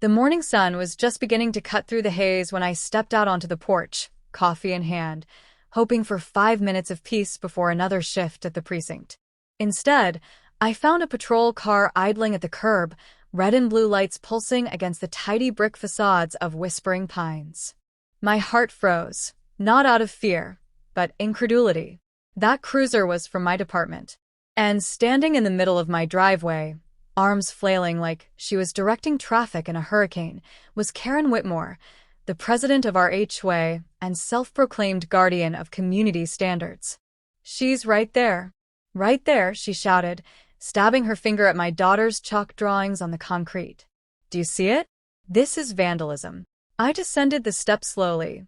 The morning sun was just beginning to cut through the haze when I stepped out onto the porch, coffee in hand, hoping for 5 minutes of peace before another shift at the precinct. Instead, I found a patrol car idling at the curb, red and blue lights pulsing against the tidy brick facades of whispering pines. My heart froze, not out of fear, but incredulity. That cruiser was from my department. And standing in the middle of my driveway, arms flailing like she was directing traffic in a hurricane, was Karen Whitmore, the president of our HOA and self-proclaimed guardian of community standards. "She's right there," she shouted, stabbing her finger at my daughter's chalk drawings on the concrete. "Do you see it? This is vandalism." I descended the steps slowly,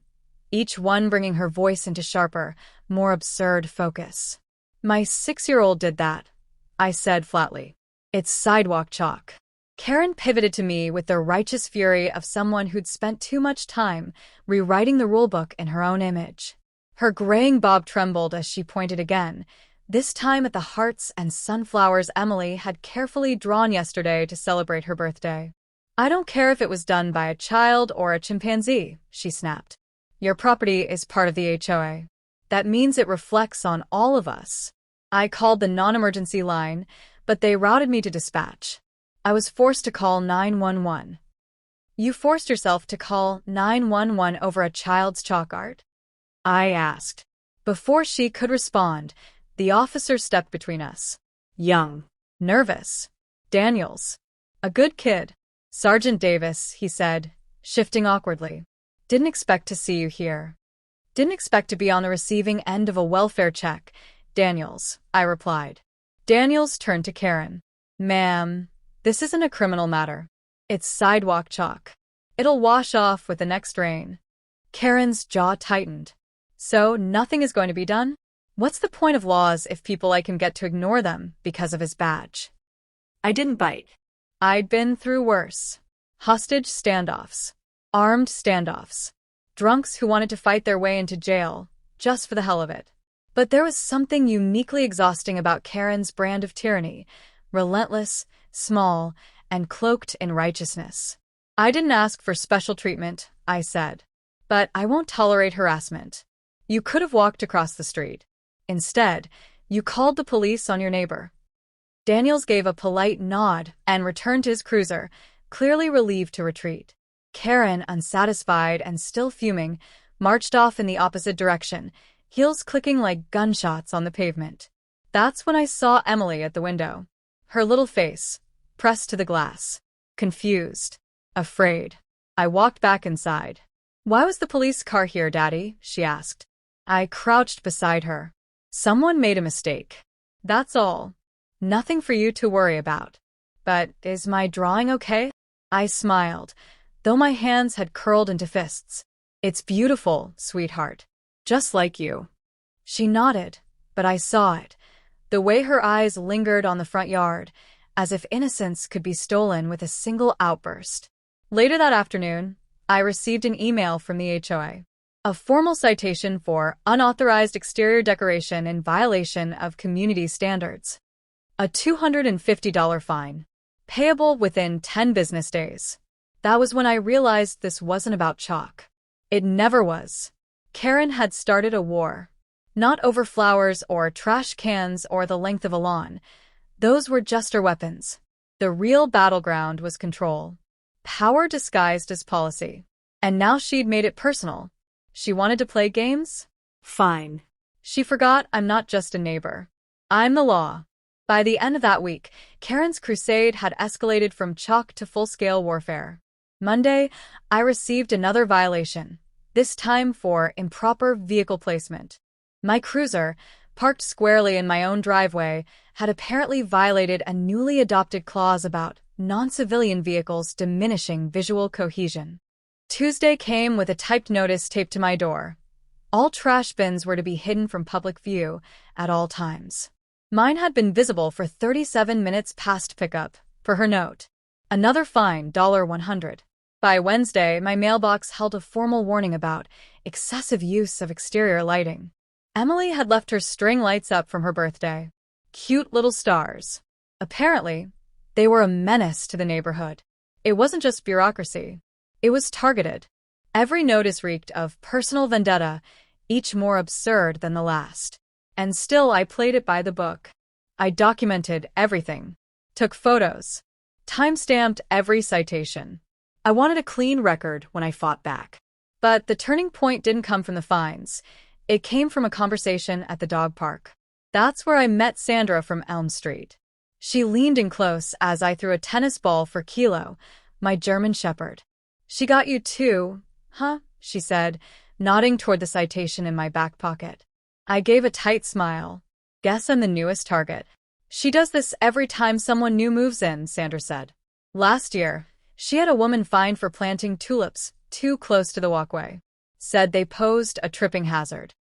each one bringing her voice into sharper, more absurd focus. "My 6-year-old did that," I said flatly. "It's sidewalk chalk." Karen pivoted to me with the righteous fury of someone who'd spent too much time rewriting the rulebook in her own image. Her graying bob trembled as she pointed again, this time at the hearts and sunflowers Emily had carefully drawn yesterday to celebrate her birthday. "I don't care if it was done by a child or a chimpanzee," she snapped. "Your property is part of the HOA. That means it reflects on all of us." I called the non-emergency line, but they routed me to dispatch. I was forced to call 911. "You forced yourself to call 911 over a child's chalk art?" I asked. Before she could respond, the officer stepped between us. Young. Nervous. Daniels. "A good kid. Sergeant Davis," he said, shifting awkwardly. "Didn't expect to see you here." "Didn't expect to be on the receiving end of a welfare check, Daniels," I replied. Daniels turned to Karen. "Ma'am, this isn't a criminal matter. It's sidewalk chalk. It'll wash off with the next rain." Karen's jaw tightened. "So nothing is going to be done? What's the point of laws if people like him get to ignore them because of his badge?" I didn't bite. I'd been through worse. Hostage standoffs. Armed standoffs. Drunks who wanted to fight their way into jail, just for the hell of it. But there was something uniquely exhausting about Karen's brand of tyranny, relentless, small, and cloaked in righteousness. "I didn't ask for special treatment," I said. "But I won't tolerate harassment. You could have walked across the street. Instead, you called the police on your neighbor." Daniels gave a polite nod and returned to his cruiser, clearly relieved to retreat. Karen, unsatisfied and still fuming, marched off in the opposite direction, heels clicking like gunshots on the pavement. That's when I saw Emily at the window. Her little face, pressed to the glass. Confused. Afraid. I walked back inside. "Why was the police car here, Daddy?" she asked. I crouched beside her. "Someone made a mistake. That's all. Nothing for you to worry about." "But is my drawing okay?" I smiled, though my hands had curled into fists. "It's beautiful, sweetheart. Just like you." She nodded, but I saw it. The way her eyes lingered on the front yard, as if innocence could be stolen with a single outburst. Later that afternoon, I received an email from the HOA. A formal citation for unauthorized exterior decoration in violation of community standards. A $250 fine, payable within 10 business days. That was when I realized this wasn't about chalk. It never was. Karen had started a war. Not over flowers or trash cans or the length of a lawn. Those were just her weapons. The real battleground was control. Power disguised as policy. And now she'd made it personal. She wanted to play games? Fine. She forgot I'm not just a neighbor. I'm the law. By the end of that week, Karen's crusade had escalated from chalk to full-scale warfare. Monday, I received another violation, this time for improper vehicle placement. My cruiser, parked squarely in my own driveway, had apparently violated a newly adopted clause about non-civilian vehicles diminishing visual cohesion. Tuesday came with a typed notice taped to my door. All trash bins were to be hidden from public view at all times. Mine had been visible for 37 minutes past pickup, per her note. Another fine, $100. By Wednesday, my mailbox held a formal warning about excessive use of exterior lighting. Emily had left her string lights up from her birthday. Cute little stars. Apparently, they were a menace to the neighborhood. It wasn't just bureaucracy. It was targeted. Every notice reeked of personal vendetta, each more absurd than the last. And still I played it by the book. I documented everything. Took photos. Time-stamped every citation. I wanted a clean record when I fought back. But the turning point didn't come from the fines. It came from a conversation at the dog park. That's where I met Sandra from Elm Street. She leaned in close as I threw a tennis ball for Kilo, my German shepherd. "She got you too, huh?" she said, nodding toward the citation in my back pocket. I gave a tight smile. "Guess I'm the newest target." "She does this every time someone new moves in," Sandra said. "Last year, she had a woman fined for planting tulips too close to the walkway. Said they posed a tripping hazard."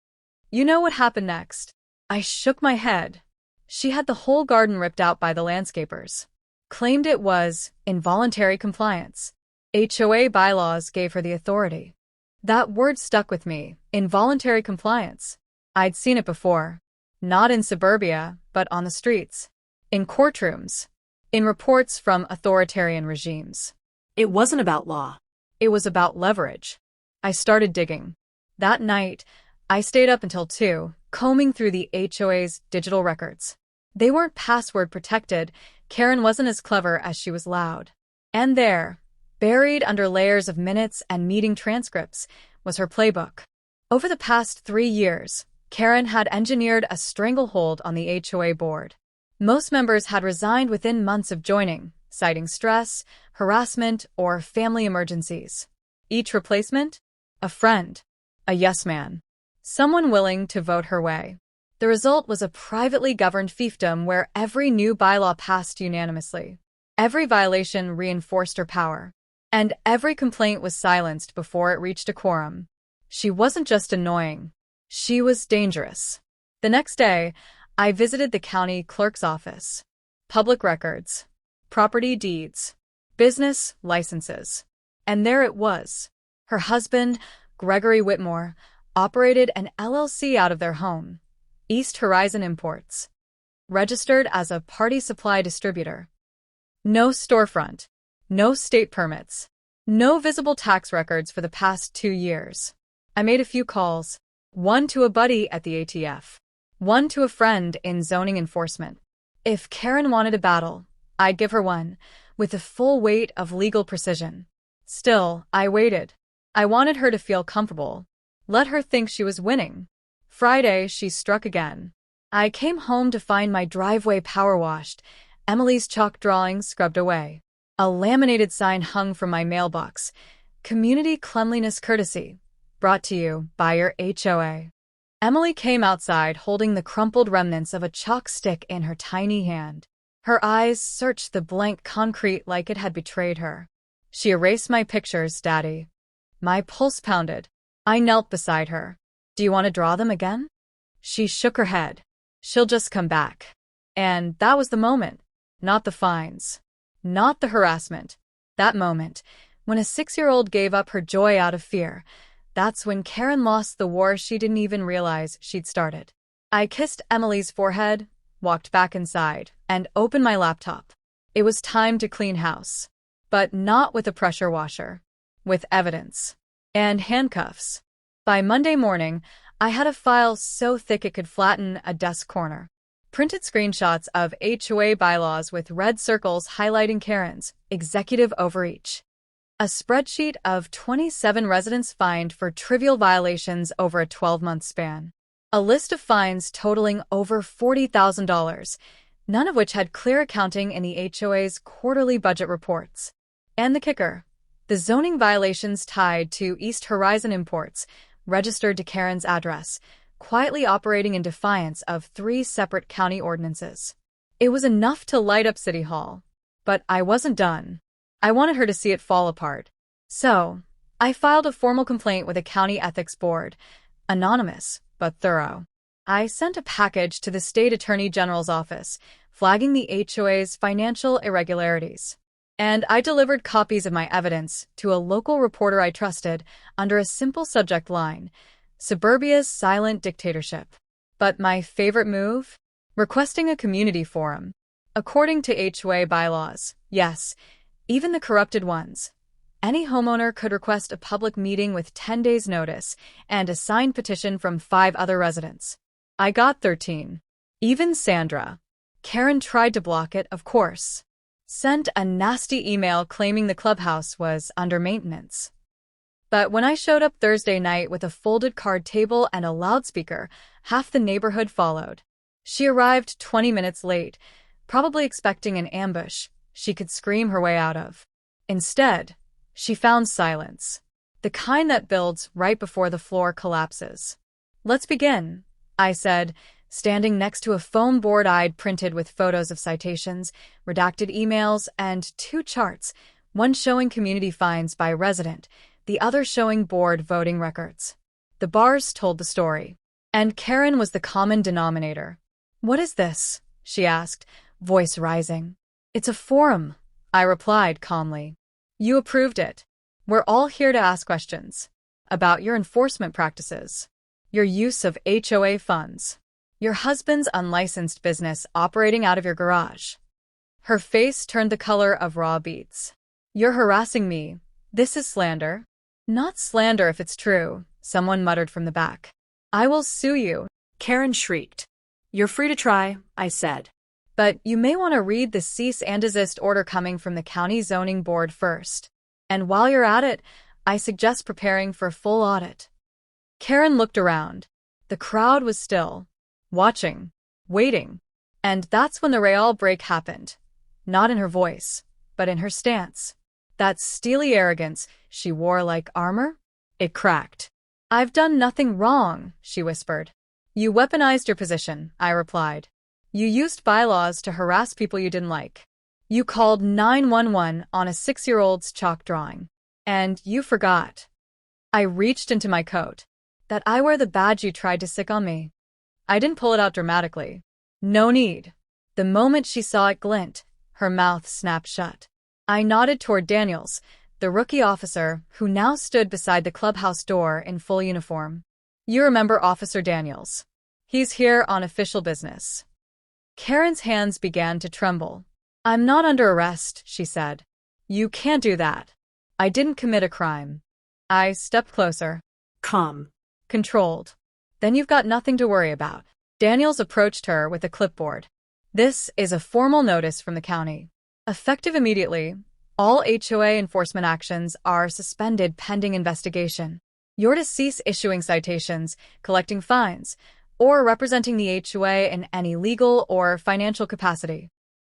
You know what happened next? I shook my head. She had the whole garden ripped out by the landscapers. Claimed it was involuntary compliance. HOA bylaws gave her the authority. That word stuck with me, involuntary compliance. I'd seen it before. Not in suburbia, but on the streets. In courtrooms. In reports from authoritarian regimes. It wasn't about law. It was about leverage. I started digging. That night, I stayed up until 2, combing through the HOA's digital records. They weren't password protected. Karen wasn't as clever as she was loud. And there, buried under layers of minutes and meeting transcripts, was her playbook. Over the past 3 years, Karen had engineered a stranglehold on the HOA board. Most members had resigned within months of joining, citing stress, harassment, or family emergencies. Each replacement? A friend. A yes man. Someone willing to vote her way. The result was a privately governed fiefdom where every new bylaw passed unanimously. Every violation reinforced her power. And every complaint was silenced before it reached a quorum. She wasn't just annoying. She was dangerous. The next day, I visited the county clerk's office. Public records. Property deeds. Business licenses. And there it was. Her husband, Gregory Whitmore, operated an LLC out of their home, East Horizon Imports, registered as a party supply distributor. No storefront, no state permits, no visible tax records for the past 2 years. I made a few calls, one to a buddy at the ATF, one to a friend in zoning enforcement. If Karen wanted a battle, I'd give her one, with the full weight of legal precision. Still, I waited. I wanted her to feel comfortable. Let her think she was winning. Friday, she struck again. I came home to find my driveway power washed, Emily's chalk drawings scrubbed away. A laminated sign hung from my mailbox. Community Cleanliness Courtesy. Brought to you by your HOA. Emily came outside holding the crumpled remnants of a chalk stick in her tiny hand. Her eyes searched the blank concrete like it had betrayed her. She erased my pictures, Daddy. My pulse pounded. I knelt beside her. "Do you want to draw them again?" She shook her head. "She'll just come back." And that was the moment. Not the fines. Not the harassment. That moment, when a 6-year-old gave up her joy out of fear. That's when Karen lost the war she didn't even realize she'd started. I kissed Emily's forehead, walked back inside, and opened my laptop. It was time to clean house. But not with a pressure washer. With evidence. And handcuffs. By Monday morning, I had a file so thick it could flatten a desk corner. Printed screenshots of HOA bylaws with red circles highlighting Karen's executive overreach. A spreadsheet of 27 residents fined for trivial violations over a 12-month span. A list of fines totaling over $40,000, none of which had clear accounting in the HOA's quarterly budget reports. And the kicker. The zoning violations tied to East Horizon Imports, registered to Karen's address, quietly operating in defiance of 3 separate county ordinances. It was enough to light up City Hall. But I wasn't done. I wanted her to see it fall apart. So, I filed a formal complaint with the county ethics board, anonymous but thorough. I sent a package to the state attorney general's office, flagging the HOA's financial irregularities. And I delivered copies of my evidence to a local reporter I trusted under a simple subject line, Suburbia's Silent Dictatorship. But my favorite move? Requesting a community forum. According to HOA bylaws, yes, even the corrupted ones. Any homeowner could request a public meeting with 10 days' notice and a signed petition from 5 other residents. I got 13. Even Sandra. Karen tried to block it, of course. Sent a nasty email claiming the clubhouse was under maintenance. But when I showed up Thursday night with a folded card table and a loudspeaker, half the neighborhood followed. She arrived 20 minutes late, probably expecting an ambush she could scream her way out of. Instead, she found silence, the kind that builds right before the floor collapses. "Let's begin," I said, standing next to a foam board I'd printed with photos of citations, redacted emails, and 2 charts, one showing community fines by resident, the other showing board voting records. The bars told the story, and Karen was the common denominator. "What is this?" she asked, voice rising. "It's a forum," I replied calmly. "You approved it. We're all here to ask questions about your enforcement practices, your use of HOA funds, your husband's unlicensed business operating out of your garage." Her face turned the color of raw beets. "You're harassing me. This is slander." "Not slander if it's true," someone muttered from the back. "I will sue you," Karen shrieked. "You're free to try," I said. "But you may want to read the cease and desist order coming from the county zoning board first. And while you're at it, I suggest preparing for a full audit." Karen looked around. The crowd was still, watching, waiting. And that's when the real break happened. Not in her voice, but in her stance. That steely arrogance she wore like armor? It cracked. "I've done nothing wrong," she whispered. "You weaponized your position," I replied. "You used bylaws to harass people you didn't like. You called 911 on a 6-year-old's chalk drawing. And you forgot." I reached into my coat. "That I wear the badge you tried to stick on me." I didn't pull it out dramatically. No need. The moment she saw it glint, her mouth snapped shut. I nodded toward Daniels, the rookie officer who now stood beside the clubhouse door in full uniform. "You remember Officer Daniels. He's here on official business." Karen's hands began to tremble. "I'm not under arrest," she said. "You can't do that. I didn't commit a crime." I stepped closer. "Calm." "Controlled. Then you've got nothing to worry about." Daniels approached her with a clipboard. "This is a formal notice from the county. Effective immediately, all HOA enforcement actions are suspended pending investigation. You're to cease issuing citations, collecting fines, or representing the HOA in any legal or financial capacity."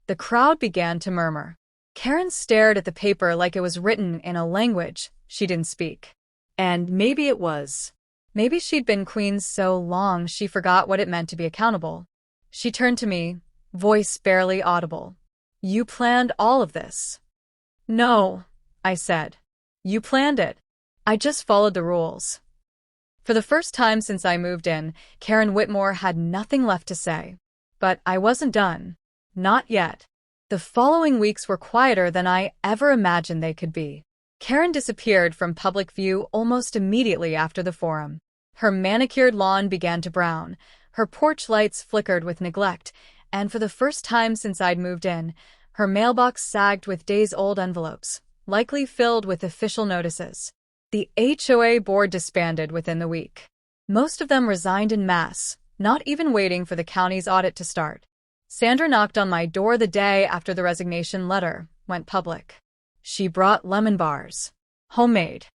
The crowd began to murmur. Karen stared at the paper like it was written in a language she didn't speak. And maybe it was. Maybe she'd been queen so long she forgot what it meant to be accountable. She turned to me, voice barely audible. "You planned all of this." "No," I said. "You planned it. I just followed the rules." For the first time since I moved in, Karen Whitmore had nothing left to say. But I wasn't done. Not yet. The following weeks were quieter than I ever imagined they could be. Karen disappeared from public view almost immediately after the forum. Her manicured lawn began to brown, her porch lights flickered with neglect, and for the first time since I'd moved in, her mailbox sagged with days-old envelopes, likely filled with official notices. The HOA board disbanded within the week. Most of them resigned en masse, not even waiting for the county's audit to start. Sandra knocked on my door the day after the resignation letter went public. She brought lemon bars. Homemade.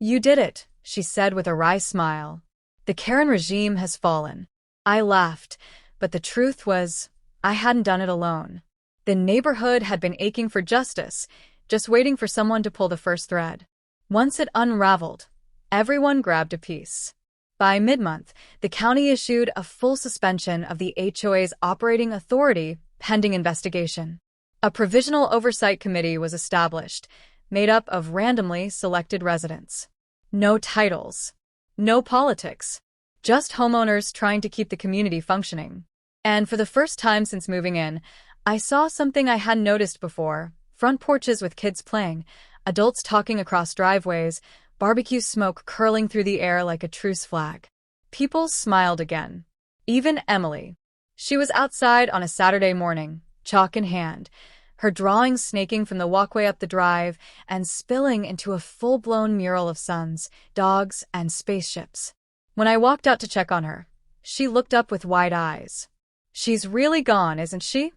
"You did it," she said with a wry smile. "The Karen regime has fallen." I laughed, but the truth was, I hadn't done it alone. The neighborhood had been aching for justice, just waiting for someone to pull the first thread. Once it unraveled, everyone grabbed a piece. By mid-month, the county issued a full suspension of the HOA's operating authority pending investigation. A provisional oversight committee was established, made up of randomly selected residents. No titles. No politics. Just homeowners trying to keep the community functioning. And for the first time since moving in, I saw something I hadn't noticed before: front porches with kids playing, adults talking across driveways, barbecue smoke curling through the air like a truce flag. People smiled again. Even Emily. She was outside on a Saturday morning, chalk in hand, her drawings snaking from the walkway up the drive and spilling into a full-blown mural of suns, dogs, and spaceships. When I walked out to check on her, she looked up with wide eyes. "She's really gone, isn't she?"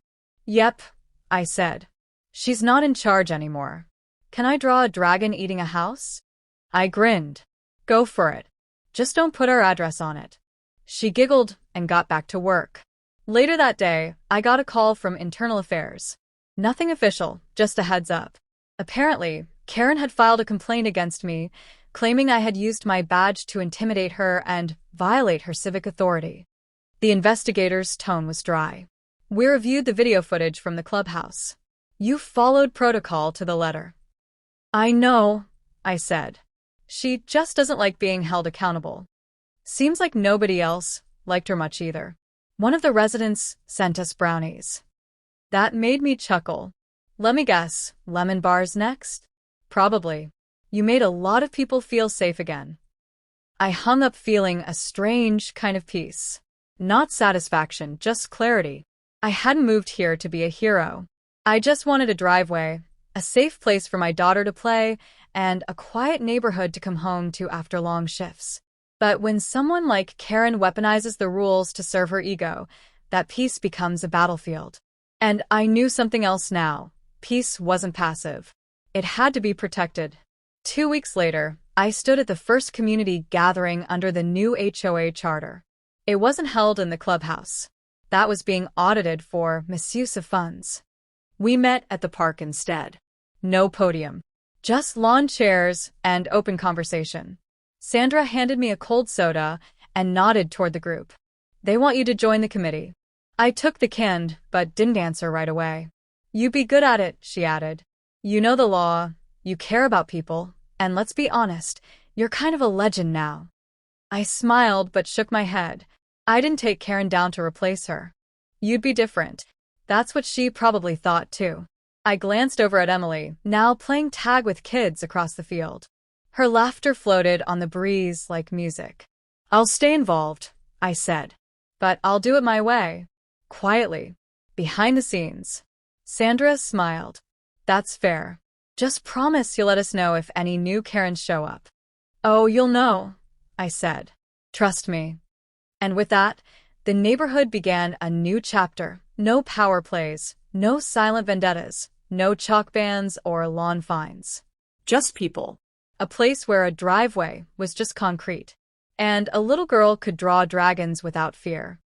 "Yep," I said. "She's not in charge anymore. Can I draw a dragon eating a house?" I grinned. "Go for it. Just don't put our address on it." She giggled and got back to work. Later that day, I got a call from Internal Affairs. Nothing official, just a heads up. Apparently, Karen had filed a complaint against me, claiming I had used my badge to intimidate her and violate her civic authority. The investigator's tone was dry. "We reviewed the video footage from the clubhouse. You followed protocol to the letter." "I know," I said. "She just doesn't like being held accountable." Seems like nobody else liked her much either. One of the residents sent us brownies. That made me chuckle. "Let me guess, lemon bars next?" "Probably. You made a lot of people feel safe again." I hung up feeling a strange kind of peace. Not satisfaction, just clarity. I hadn't moved here to be a hero. I just wanted a driveway, a safe place for my daughter to play, and a quiet neighborhood to come home to after long shifts. But when someone like Karen weaponizes the rules to serve her ego, that peace becomes a battlefield. And I knew something else now. Peace wasn't passive. It had to be protected. 2 weeks later, I stood at the first community gathering under the new HOA charter. It wasn't held in the clubhouse. That was being audited for misuse of funds. We met at the park instead. No podium. Just lawn chairs and open conversation. Sandra handed me a cold soda and nodded toward the group. "They want you to join the committee." I took the can, but didn't answer right away. "You be good at it," she added. "You know the law, you care about people, and let's be honest, you're kind of a legend now." I smiled but shook my head. I didn't take Karen down to replace her. "You'd be different." That's what she probably thought too. I glanced over at Emily, now playing tag with kids across the field. Her laughter floated on the breeze like music. "I'll stay involved," I said. "But I'll do it my way. Quietly. Behind the scenes." Sandra smiled. "That's fair. Just promise you'll let us know if any new Karens show up." "Oh, you'll know," I said. "Trust me." And with that, the neighborhood began a new chapter. No power plays, no silent vendettas, no chalk bans or lawn fines. Just people. A place where a driveway was just concrete. And a little girl could draw dragons without fear.